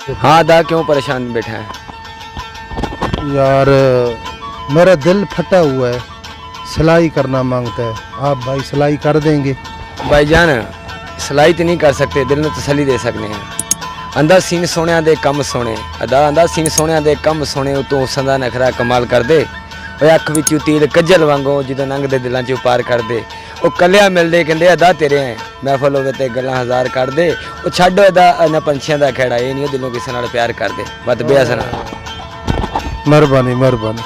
हाँ अदा क्यों परेशान बैठा है? यार मेरा दिल फटा हुआ है, सिलाई करना मांगता है। आप भाई सिलाई कर देंगे? भाईजान सिलाई तो नहीं कर सकते, दिल में तसली दे सकते हैं। अंदा सीन सोने दे कम सोने अदा अंदा सीन सोने दे कम सोने उतों उसदा नखरा कमाल कर दे। वो अख विचों तीर कज्जल वांगो जो नंग दे दिलों चों पार कर दे। वो कलिया मिलते कहते अदा तेरे हैं महफल होवे ते गल्लां हज़ार कर दे। वो छड्ड अदा इन्हां पंछियां दा खेड़ा, ये नहीं दिलों किसी नाल प्यार कर दे। बत बेअसना मेहरबानी मेहरबानी,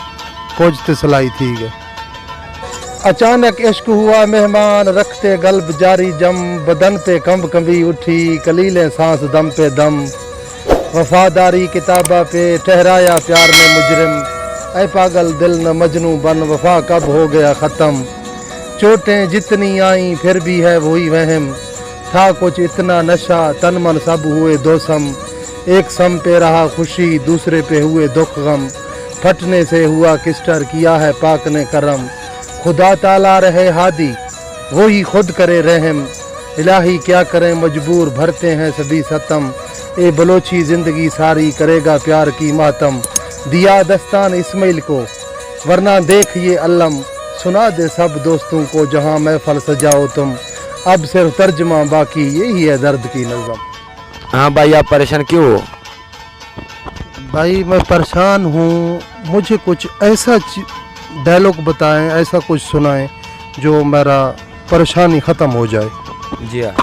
कुछ तो सिलाई ठीक है। अचानक इश्क हुआ मेहमान, रखते गल्ब जारी जम, बदन पे कंब कंबी उठी, कलीलें सांस दम पे दम। वफादारी किताबा पे ठहराया प्यार में मुजरिम, ऐ पागल दिल न मजनू बन, वफा कब हो गया ख़त्म। चोटें जितनी आई फिर भी है वही वहम, था कुछ इतना नशा तन मन सब हुए दो सम। एक सम पे रहा खुशी दूसरे पे हुए दुख गम, फटने से हुआ किस्टर किया है पाक ने करम। खुदा ताला रहे हादी वही खुद करे रहम, इलाही क्या करें मजबूर भरते हैं सभी सतम। ए बलोची जिंदगी सारी करेगा प्यार की मातम, दिया दस्तान इस्माइल को वरना देख ये अल्लम। सुना दे सब दोस्तों को जहां महफल सजाओ तुम, अब सिर्फ तर्जमा बाकी यही है दर्द की नज़म। हाँ भाई आप परेशान क्यों हो? भाई मैं परेशान हूँ, मुझे कुछ ऐसा डायलॉग बताएं, ऐसा कुछ सुनाएं जो मेरा परेशानी ख़त्म हो जाए। जी हाँ।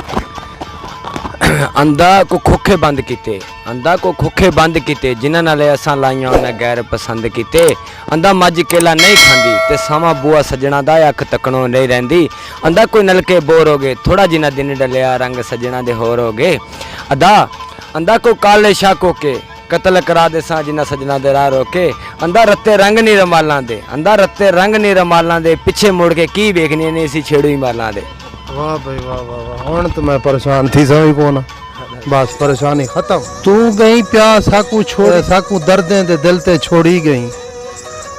अंधा को खोखे बंद किते, अंधा को खोखे बंद किते, जिन्हां नाल असां लाइयां उन्हां गैर पसंद किते। अंधा मज केला नहीं खांदी ते सावा बुआ सजना दा अख तकणों नहीं रहिंदी। अंधा कोई नलके बोर हो गए, थोड़ा जिन्ना दिन डलिया रंग सजना दे होर हो गए। अदा अंधा को काले शाको के कतल करा दे सा जिन्ना सजना दे राह रोके। अंधा रत्ते रंग नहीं रमालां दे, अंधा रत्ते रंग नहीं रमालां दे, पिछे मुड़ के की वेखनी नहीं सी छेड़ू ही मालां दे। वाह भाई वाह वाह वाह, हुण तो मैं परेशान थी समझ को ना, बस परेशानी खत्म। तू गई प्यास साकू छोड़, साकू दर्दें दे दिल ते छोड़ी गई,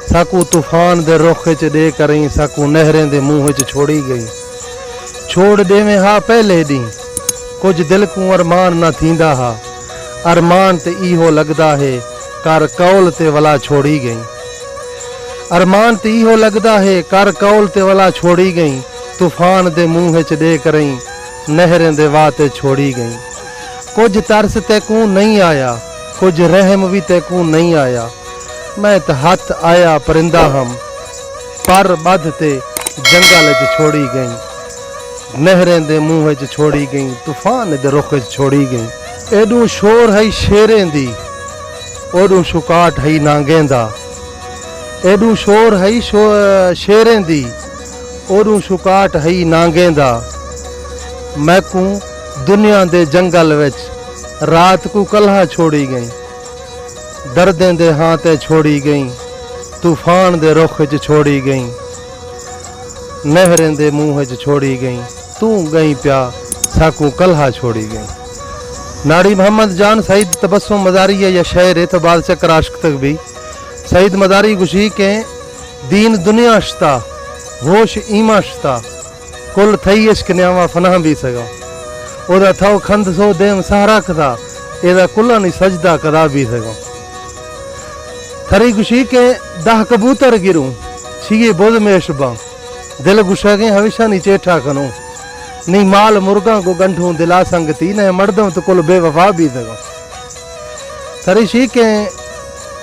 साकू तूफान दे रुख च दे करई, साकू नहरें दे मुंह च छोड़ी गई। छोड़ देवे हा पहले दी कुछ दिल को अरमान ना थींदा हा, अरमान ते इहो लगदा है कर कौल ते वला छोड़ी गई। अरमान ते इहो लगदा है कर कौल ते वला छोड़ी गई, तूफान दे मुंह च दे करई, नहरें दे वाह ते छोड़ी गई। कुछ तरस ते को नहीं आया, कुछ रहम भी ते को नहीं आया, मैं तो हाथ आया परिंदा हम, पर बध ते जंगल च छोड़ी गई, नहरें दे मुंह च छोड़ी गई, तूफान दे रुख च छोड़ी गई। एडू शोर है शेरें दी, ओडू शुकाट है नांगेंदा, एडू शोर है शेरें दी, ओडू शुकाट है नांगेंदा। मैं को दुनिया दे जंगल विच रात को कल्हा छोड़ी गई, दर्दें दे हाथे छोड़ी गई, तूफान दे रुख च छोड़ी गई, नहरें दे मुंह च छोड़ी गई, तू गई प्या साकू कल्हा छोड़ी गई। नाड़ी मोहम्मद जान सईद तबस्सुम मदारी है या शेर है तो बादशाह कराश्क तक भी सईद मदारी गुशी के दीन दुनिया शता होश ईमा शता, कुल थई इश्क न्यावा फना भी सगा, ओदा थाओ खंद सो देम सहारा कदा, एदा कुल्ला नहीं सजदा कदा भी सगा। थरी गुशी के 10 कबूतर गिरूं छिए बोध में शुबा, दिल गुशा के हमेशा नहीं चेठा कनो, नहीं माल मुर्गा को गंढूं दिला संगती ने मर्दों तो कुल बेवफा भी सगा। थरी शी के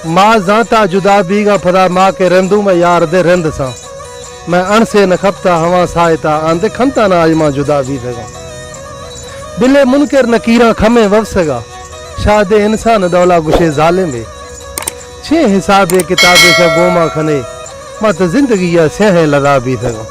माँ जाता जुदा बीगा फदा माँ के रंदू में यार दे रंद सा, मैं अण से न खपता हवा सायता आंदे खंता ना आज माँ जुदा भी सगा। बिले मुनकर नकीरा खमे वफसगा, शादे इंसान दौला गुशे जालिम बे, छे हिसाबे किताबे से गोमा खने, मत जिंदगी या सेह लदा भी सगा।